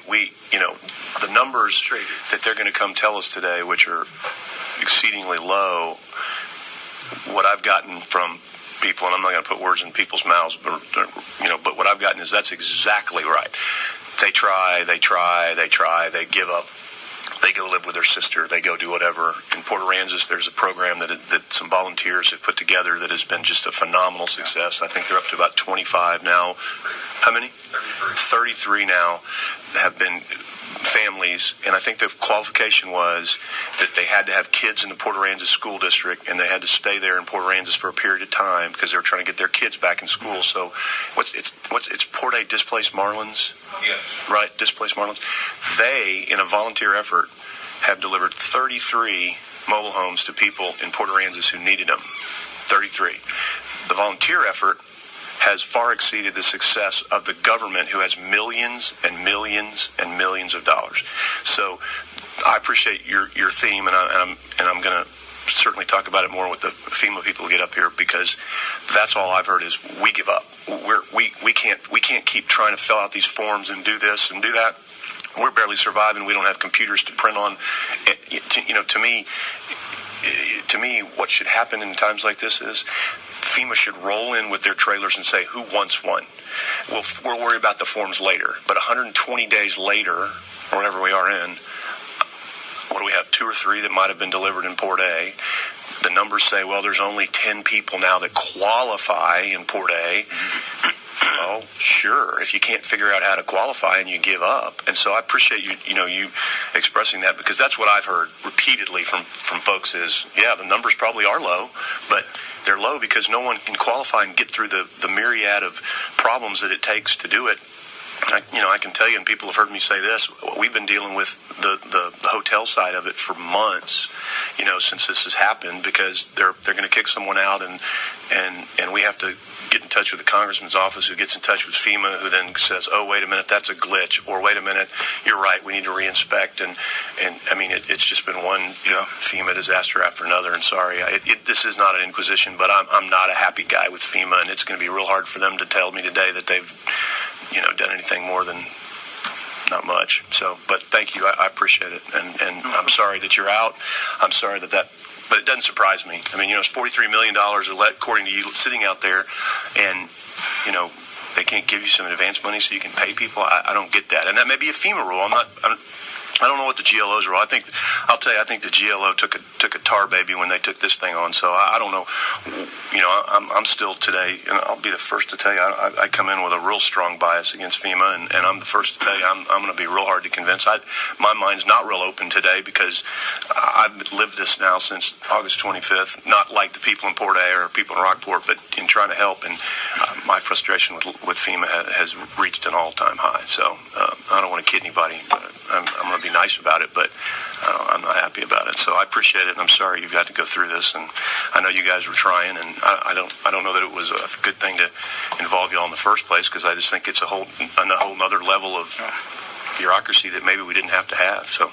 the numbers that they're going to come tell us today, which are exceedingly low, what I've gotten from people, and I'm not going to put words in people's mouths, but what I've gotten is that's exactly right. They try, they give up. They go live with their sister. They go do whatever. In Port Aransas, there's a program that some volunteers have put together that has been just a phenomenal success. I think they're up to about 25 now. How many? 33 now have been families, and I think the qualification was that they had to have kids in the Port Aransas school district, and they had to stay there in Port Aransas for a period of time because they were trying to get their kids back in school. So, it's Port A Displaced Marlins, yes, right? Displaced Marlins. They, in a volunteer effort, have delivered 33 mobile homes to people in Port Aransas who needed them. 33. The volunteer effort has far exceeded the success of the government, who has millions and millions and millions of dollars. So I appreciate your theme, and I'm going to certainly talk about it more with the FEMA people who get up here, because that's all I've heard is we give up. We can't keep trying to fill out these forms and do this and do that. We're barely surviving. We don't have computers to print on. To me, what should happen in times like this is FEMA should roll in with their trailers and say, who wants one? We'll worry about the forms later. But 120 days later, or whenever we are in, what do we have, 2 or 3 that might have been delivered in Port A? The numbers say, well, there's only 10 people now that qualify in Port A. Well, sure, if you can't figure out how to qualify and you give up. And so I appreciate you expressing that, because that's what I've heard repeatedly from folks is, yeah, the numbers probably are low, but they're low because no one can qualify and get through the myriad of problems that it takes to do it. I can tell you, and people have heard me say this, we've been dealing with the hotel side of it for months, since this has happened, because they're going to kick someone out, and we have to get in touch with the congressman's office, who gets in touch with FEMA, who then says, oh, wait a minute, that's a glitch, or wait a minute, you're right, we need to reinspect, and I mean, it's just been one FEMA disaster after another, and sorry, this is not an inquisition, but I'm not a happy guy with FEMA, and it's going to be real hard for them to tell me today that they've done anything more than not much. So, but thank you. I appreciate it. And I'm sorry that you're out. I'm sorry that but it doesn't surprise me. I mean, it's $43 million according to you sitting out there, and, they can't give you some advance money so you can pay people. I don't get that. And that may be a FEMA rule. I don't know what the GLO's rule. I think the GLO took a tar baby when they took this thing on. So I don't know. I'm still today, and I'll be the first to tell you, I come in with a real strong bias against FEMA, and I'm the first to tell you I'm going to be real hard to convince. My mind's not real open today, because I've lived this now since August 25th, not like the people in Port A or people in Rockport, but in trying to help. And my frustration with FEMA has reached an all-time high. So I don't want to kid anybody. I'm going to be nice about it, but I'm not happy about it. So I appreciate it, and I'm sorry you've got to go through this. And I know you guys were trying, and I don't know that it was a good thing to involve you all in the first place, because I just think it's a whole other level of bureaucracy that maybe we didn't have to have. So.